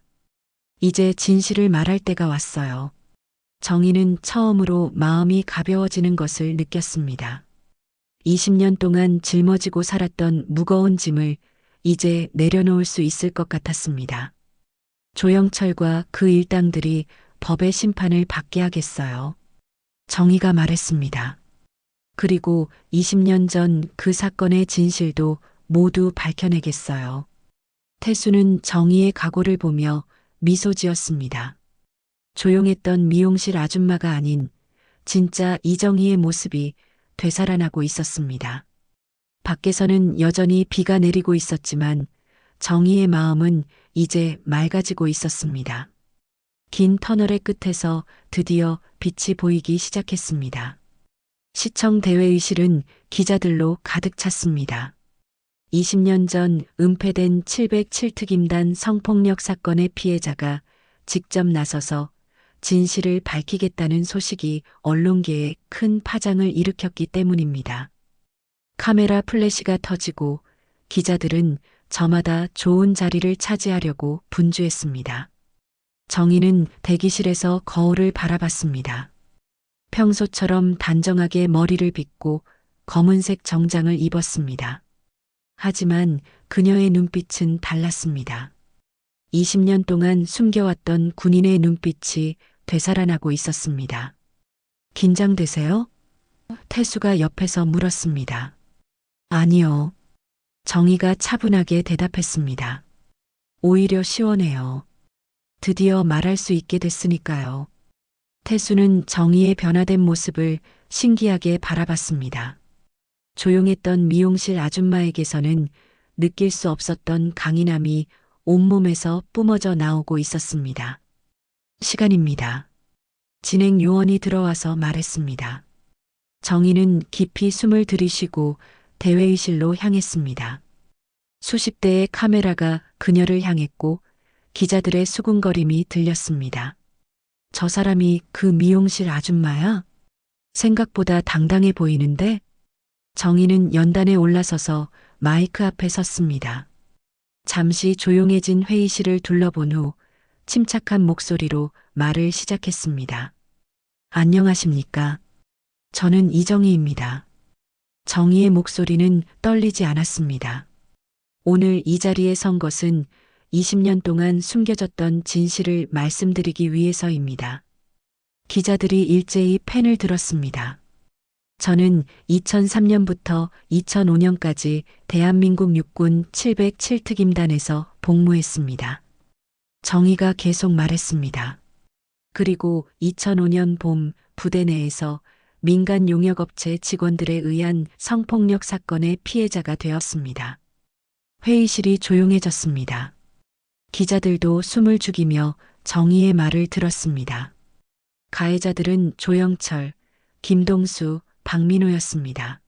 A: 이제 진실을 말할 때가 왔어요. 정희는 처음으로 마음이 가벼워지는 것을 느꼈습니다. 20년 동안 짊어지고 살았던 무거운 짐을 이제 내려놓을 수 있을 것 같았습니다. 조영철과 그 일당들이 법의 심판을 받게 하겠어요. 정희가 말했습니다. 그리고 20년 전 그 사건의 진실도 모두 밝혀내겠어요. 태수는 정희의 각오를 보며 미소 지었습니다. 조용했던 미용실 아줌마가 아닌 진짜 이정희의 모습이 되살아나고 있었습니다. 밖에서는 여전히 비가 내리고 있었지만 정희의 마음은 이제 맑아지고 있었습니다. 긴 터널의 끝에서 드디어 빛이 보이기 시작했습니다. 시청 대회의실은 기자들로 가득 찼습니다. 20년 전 은폐된 707특임단 성폭력 사건의 피해자가 직접 나서서 진실을 밝히겠다는 소식이 언론계에 큰 파장을 일으켰기 때문입니다. 카메라 플래시가 터지고 기자들은 저마다 좋은 자리를 차지하려고 분주했습니다. 정희는 대기실에서 거울을 바라봤습니다. 평소처럼 단정하게 머리를 빗고 검은색 정장을 입었습니다. 하지만 그녀의 눈빛은 달랐습니다. 20년 동안 숨겨왔던 군인의 눈빛이 되살아나고 있었습니다. 긴장되세요? 태수가 옆에서 물었습니다. 아니요. 정희가 차분하게 대답했습니다. 오히려 시원해요. 드디어 말할 수 있게 됐으니까요. 태수는 정희의 변화된 모습을 신기하게 바라봤습니다. 조용했던 미용실 아줌마에게서는 느낄 수 없었던 강인함이 온몸에서 뿜어져 나오고 있었습니다. 시간입니다. 진행 요원이 들어와서 말했습니다. 정희는 깊이 숨을 들이쉬고 대회의실로 향했습니다. 수십 대의 카메라가 그녀를 향했고 기자들의 수군거림이 들렸습니다. 저 사람이 그 미용실 아줌마야? 생각보다 당당해 보이는데? 정희는 연단에 올라서서 마이크 앞에 섰습니다. 잠시 조용해진 회의실을 둘러본 후 침착한 목소리로 말을 시작했습니다. 안녕하십니까? 저는 이정희입니다. 정희의 목소리는 떨리지 않았습니다. 오늘 이 자리에 선 것은 20년 동안 숨겨졌던 진실을 말씀드리기 위해서입니다. 기자들이 일제히 펜을 들었습니다. 저는 2003년부터 2005년까지 대한민국 육군 707특임단에서 복무했습니다. 정희가 계속 말했습니다. 그리고 2005년 봄 부대 내에서 민간 용역업체 직원들에 의한 성폭력 사건의 피해자가 되었습니다. 회의실이 조용해졌습니다. 기자들도 숨을 죽이며 정희의 말을 들었습니다. 가해자들은 조영철, 김동수, 박민호였습니다.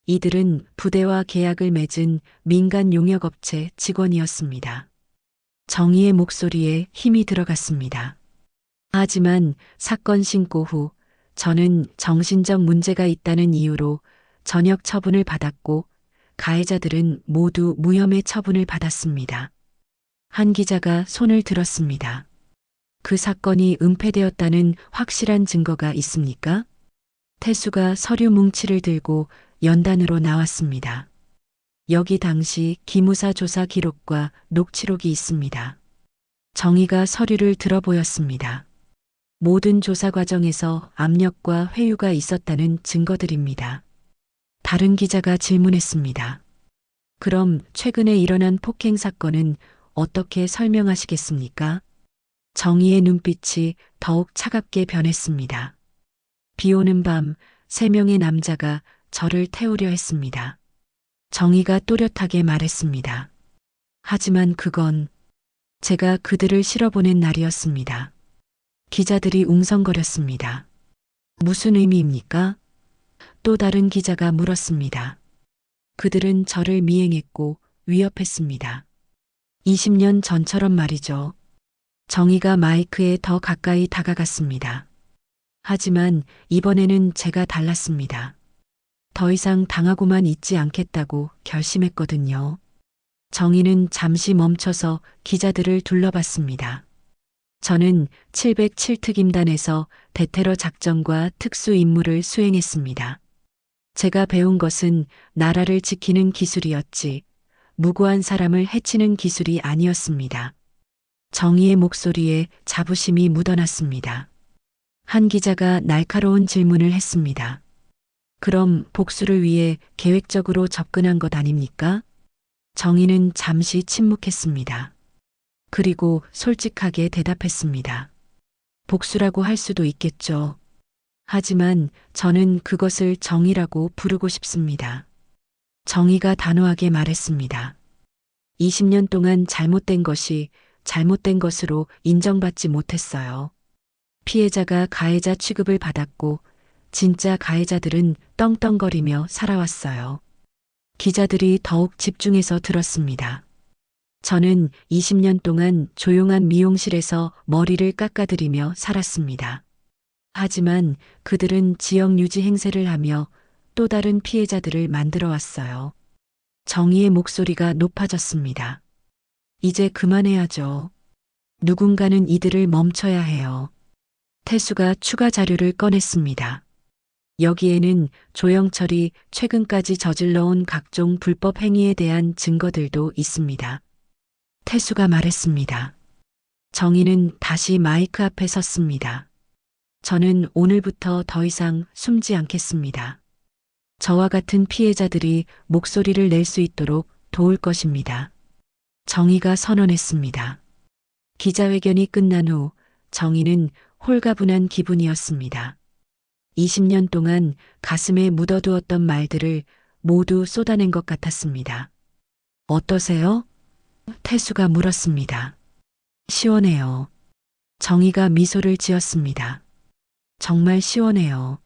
A: 이들은 부대와 계약을 맺은 민간 용역업체 직원이었습니다. 정희의 목소리에 힘이 들어갔습니다. 하지만 사건 신고 후 저는 정신적 문제가 있다는 이유로 전역 처분을 받았고 가해자들은 모두 무혐의 처분을 받았습니다. 한 기자가 손을 들었습니다. 그 사건이 은폐되었다는 확실한 증거가 있습니까? 태수가 서류 뭉치를 들고 연단으로 나왔습니다. 여기 당시 기무사 조사 기록과 녹취록이 있습니다. 정희가 서류를 들어보였습니다. 모든 조사 과정에서 압력과 회유가 있었다는 증거들입니다. 다른 기자가 질문했습니다. 그럼 최근에 일어난 폭행 사건은 어떻게 설명하시겠습니까? 정희의 눈빛이 더욱 차갑게 변했습니다. 비 오는 밤 3명의 남자가 저를 태우려 했습니다. 정희가 또렷하게 말했습니다. 하지만 그건 제가 그들을 실어보낸 날이었습니다. 기자들이 웅성거렸습니다. 무슨 의미입니까? 또 다른 기자가 물었습니다. 그들은 저를 미행했고 위협했습니다. 20년 전처럼 말이죠. 정의가 마이크에 더 가까이 다가갔습니다. 하지만 이번에는 제가 달랐습니다. 더 이상 당하고만 있지 않겠다고 결심했거든요. 정의는 잠시 멈춰서 기자들을 둘러봤습니다. 저는 707특임단에서 대테러 작전과 특수 임무를 수행했습니다. 제가 배운 것은 나라를 지키는 기술이었지, 무고한 사람을 해치는 기술이 아니었습니다. 정의의 목소리에 자부심이 묻어났습니다. 한 기자가 날카로운 질문을 했습니다. 그럼 복수를 위해 계획적으로 접근한 것 아닙니까? 정의는 잠시 침묵했습니다. 그리고 솔직하게 대답했습니다. 복수라고 할 수도 있겠죠. 하지만 저는 그것을 정의라고 부르고 싶습니다. 정의가 단호하게 말했습니다. 20년 동안 잘못된 것이 잘못된 것으로 인정받지 못했어요. 피해자가 가해자 취급을 받았고 진짜 가해자들은 떵떵거리며 살아왔어요. 기자들이 더욱 집중해서 들었습니다. 저는 20년 동안 조용한 미용실에서 머리를 깎아드리며 살았습니다. 하지만 그들은 지역 유지 행세를 하며 또 다른 피해자들을 만들어 왔어요. 정의의 목소리가 높아졌습니다. 이제 그만해야죠. 누군가는 이들을 멈춰야 해요. 태수가 추가 자료를 꺼냈습니다. 여기에는 조영철이 최근까지 저질러온 각종 불법 행위에 대한 증거들도 있습니다. 태수가 말했습니다. 정의는 다시 마이크 앞에 섰습니다. 저는 오늘부터 더 이상 숨지 않겠습니다. 저와 같은 피해자들이 목소리를 낼 수 있도록 도울 것입니다. 정의가 선언했습니다. 기자회견이 끝난 후 정의는 홀가분한 기분이었습니다. 20년 동안 가슴에 묻어두었던 말들을 모두 쏟아낸 것 같았습니다. 어떠세요? 태수가 물었습니다. 시원해요. 정의가 미소를 지었습니다. 정말 시원해요.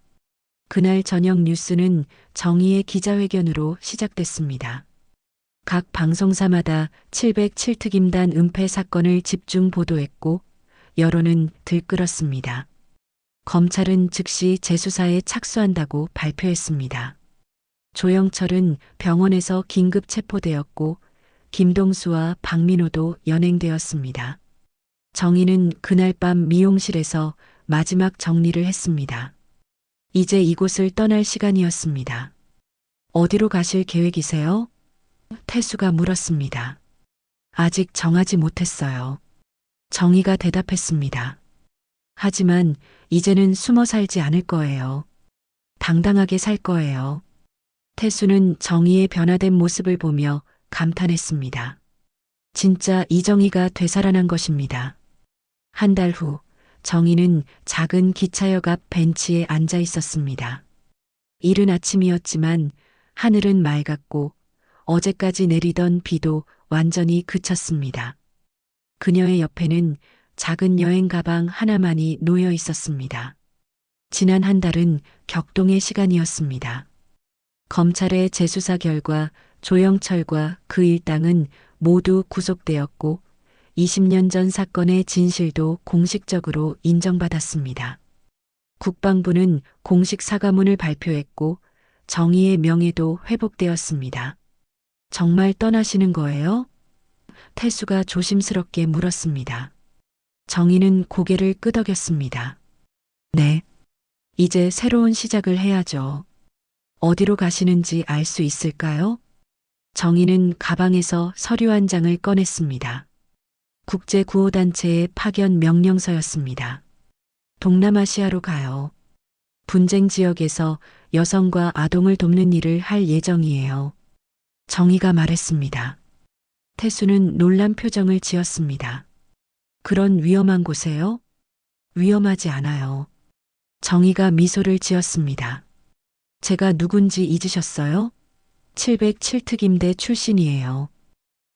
A: 그날 저녁 뉴스는 정의의 기자회견으로 시작됐습니다. 각 방송사마다 707특임단 은폐 사건을 집중 보도했고 여론은 들끓었습니다. 검찰은 즉시 재수사에 착수한다고 발표했습니다. 조영철은 병원에서 긴급 체포되었고 김동수와 박민호도 연행되었습니다. 정의는 그날 밤 미용실에서 마지막 정리를 했습니다. 이제 이곳을 떠날 시간이었습니다. 어디로 가실 계획이세요? 태수가 물었습니다. 아직 정하지 못했어요. 정의가 대답했습니다. 하지만 이제는 숨어 살지 않을 거예요. 당당하게 살 거예요. 태수는 정의의 변화된 모습을 보며 감탄했습니다. 진짜 이정의가 되살아난 것입니다. 한 달 후 정의는 작은 기차역 앞 벤치에 앉아 있었습니다. 이른 아침이었지만 하늘은 맑았고 어제까지 내리던 비도 완전히 그쳤습니다. 그녀의 옆에는 작은 여행 가방 하나만이 놓여 있었습니다. 지난 한 달은 격동의 시간이었습니다. 검찰의 재수사 결과 조영철과 그 일당은 모두 구속되었고 20년 전 사건의 진실도 공식적으로 인정받았습니다. 국방부는 공식 사과문을 발표했고 정의의 명예도 회복되었습니다. 정말 떠나시는 거예요? 태수가 조심스럽게 물었습니다. 정의는 고개를 끄덕였습니다. 네. 이제 새로운 시작을 해야죠. 어디로 가시는지 알 수 있을까요? 정의는 가방에서 서류 한 장을 꺼냈습니다. 국제구호단체의 파견 명령서였습니다. 동남아시아로 가요. 분쟁 지역에서 여성과 아동을 돕는 일을 할 예정이에요. 정의가 말했습니다. 태수는 놀란 표정을 지었습니다. 그런 위험한 곳에요? 위험하지 않아요. 정의가 미소를 지었습니다. 제가 누군지 잊으셨어요? 707특임대 출신이에요.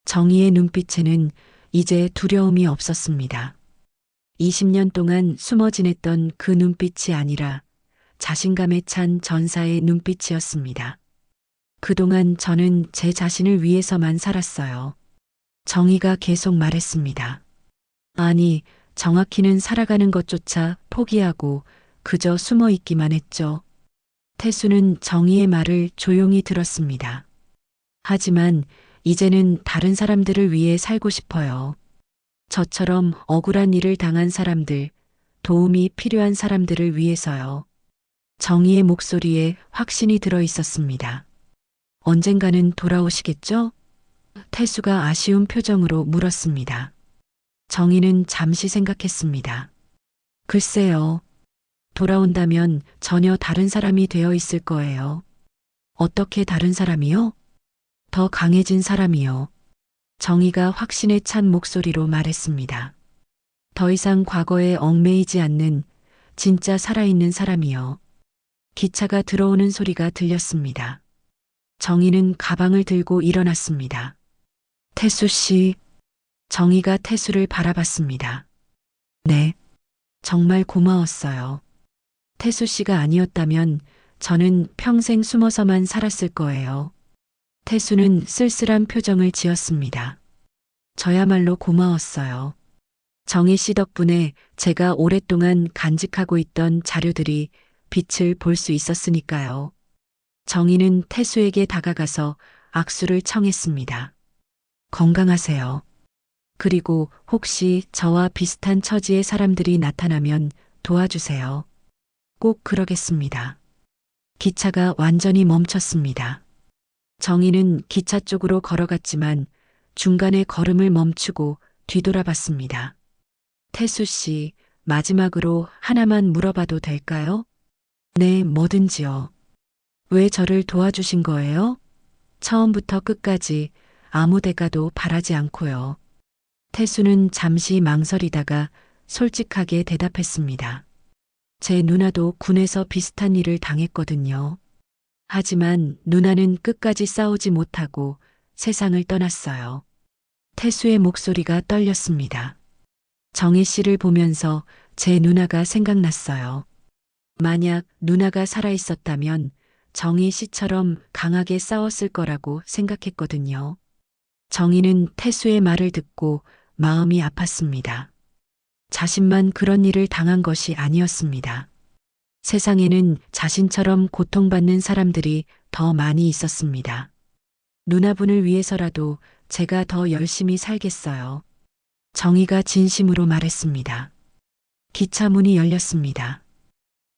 A: 정의의 눈빛에는 이제 두려움이 없었습니다. 20년 동안 숨어 지냈던 그 눈빛이 아니라 자신감에 찬 전사의 눈빛이었습니다. 그동안 저는 제 자신을 위해서만 살았어요. 정희가 계속 말했습니다. 아니, 정확히는 살아가는 것조차 포기하고 그저 숨어 있기만 했죠. 태수는 정희의 말을 조용히 들었습니다. 하지만 이제는 다른 사람들을 위해 살고 싶어요. 저처럼 억울한 일을 당한 사람들, 도움이 필요한 사람들을 위해서요. 정희의 목소리에 확신이 들어 있었습니다. 언젠가는 돌아오시겠죠? 태수가 아쉬운 표정으로 물었습니다. 정희는 잠시 생각했습니다. 글쎄요. 돌아온다면 전혀 다른 사람이 되어 있을 거예요. 어떻게 다른 사람이요? 더 강해진 사람이요. 정희가 확신에 찬 목소리로 말했습니다. 더 이상 과거에 얽매이지 않는 진짜 살아있는 사람이요. 기차가 들어오는 소리가 들렸습니다. 정희는 가방을 들고 일어났습니다. 태수 씨. 정희가 태수를 바라봤습니다. 네. 정말 고마웠어요. 태수 씨가 아니었다면 저는 평생 숨어서만 살았을 거예요. 태수는 쓸쓸한 표정을 지었습니다. 저야말로 고마웠어요. 정희 씨 덕분에 제가 오랫동안 간직하고 있던 자료들이 빛을 볼 수 있었으니까요. 정희는 태수에게 다가가서 악수를 청했습니다. 건강하세요. 그리고 혹시 저와 비슷한 처지의 사람들이 나타나면 도와주세요. 꼭 그러겠습니다. 기차가 완전히 멈췄습니다. 정희는 기차 쪽으로 걸어갔지만 중간에 걸음을 멈추고 뒤돌아봤습니다. 태수 씨, 마지막으로 하나만 물어봐도 될까요? 네, 뭐든지요. 왜 저를 도와주신 거예요? 처음부터 끝까지 아무 대가도 바라지 않고요. 태수는 잠시 망설이다가 솔직하게 대답했습니다. 제 누나도 군에서 비슷한 일을 당했거든요. 하지만 누나는 끝까지 싸우지 못하고 세상을 떠났어요. 태수의 목소리가 떨렸습니다. 정희 씨를 보면서 제 누나가 생각났어요. 만약 누나가 살아있었다면 정희 씨처럼 강하게 싸웠을 거라고 생각했거든요. 정희는 태수의 말을 듣고 마음이 아팠습니다. 자신만 그런 일을 당한 것이 아니었습니다. 세상에는 자신처럼 고통받는 사람들이 더 많이 있었습니다. 누나분을 위해서라도 제가 더 열심히 살겠어요. 정희가 진심으로 말했습니다. 기차 문이 열렸습니다.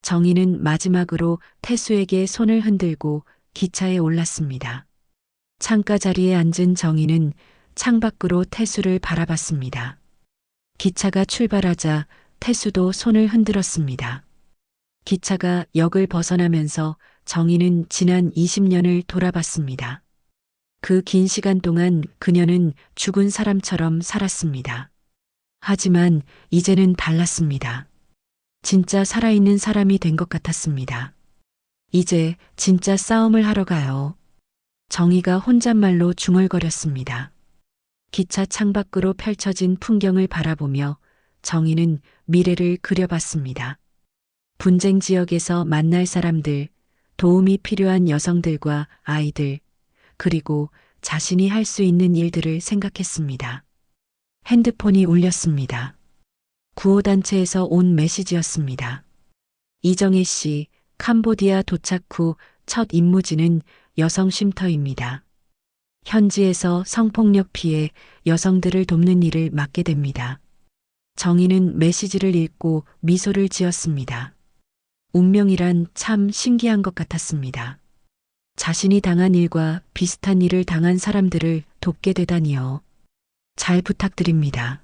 A: 정희는 마지막으로 태수에게 손을 흔들고 기차에 올랐습니다. 창가 자리에 앉은 정희는 창밖으로 태수를 바라봤습니다. 기차가 출발하자 태수도 손을 흔들었습니다. 기차가 역을 벗어나면서 정희는 지난 20년을 돌아봤습니다. 그 긴 시간 동안 그녀는 죽은 사람처럼 살았습니다. 하지만 이제는 달랐습니다. 진짜 살아있는 사람이 된 것 같았습니다. 이제 진짜 싸움을 하러 가요. 정희가 혼잣말로 중얼거렸습니다. 기차 창밖으로 펼쳐진 풍경을 바라보며 정희는 미래를 그려봤습니다. 분쟁 지역에서 만날 사람들, 도움이 필요한 여성들과 아이들, 그리고 자신이 할 수 있는 일들을 생각했습니다. 핸드폰이 울렸습니다. 구호단체에서 온 메시지였습니다. 이정혜 씨, 캄보디아 도착 후 첫 임무지는 여성 쉼터입니다. 현지에서 성폭력 피해 여성들을 돕는 일을 맡게 됩니다. 정희는 메시지를 읽고 미소를 지었습니다. 운명이란 참 신기한 것 같았습니다. 자신이 당한 일과 비슷한 일을 당한 사람들을 돕게 되다니요. 잘 부탁드립니다.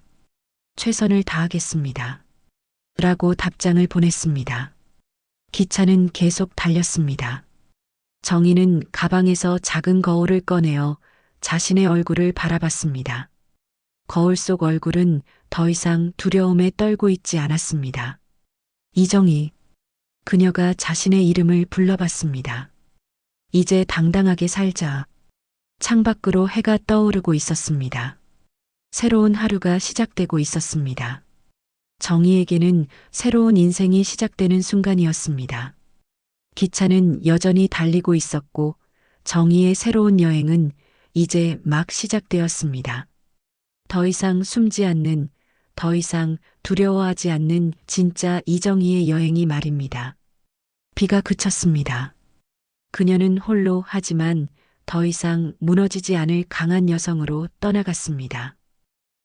A: 최선을 다하겠습니다. 라고 답장을 보냈습니다. 기차는 계속 달렸습니다. 정희는 가방에서 작은 거울을 꺼내어 자신의 얼굴을 바라봤습니다. 거울 속 얼굴은 더 이상 두려움에 떨고 있지 않았습니다. 이정희. 그녀가 자신의 이름을 불러봤습니다. 이제 당당하게 살자. 창밖으로 해가 떠오르고 있었습니다. 새로운 하루가 시작되고 있었습니다. 정희에게는 새로운 인생이 시작되는 순간이었습니다. 기차는 여전히 달리고 있었고 정희의 새로운 여행은 이제 막 시작되었습니다. 더 이상 숨지 않는, 더 이상 두려워하지 않는 진짜 이정희의 여행이 말입니다. 비가 그쳤습니다. 그녀는 홀로 하지만 더 이상 무너지지 않을 강한 여성으로 떠나갔습니다.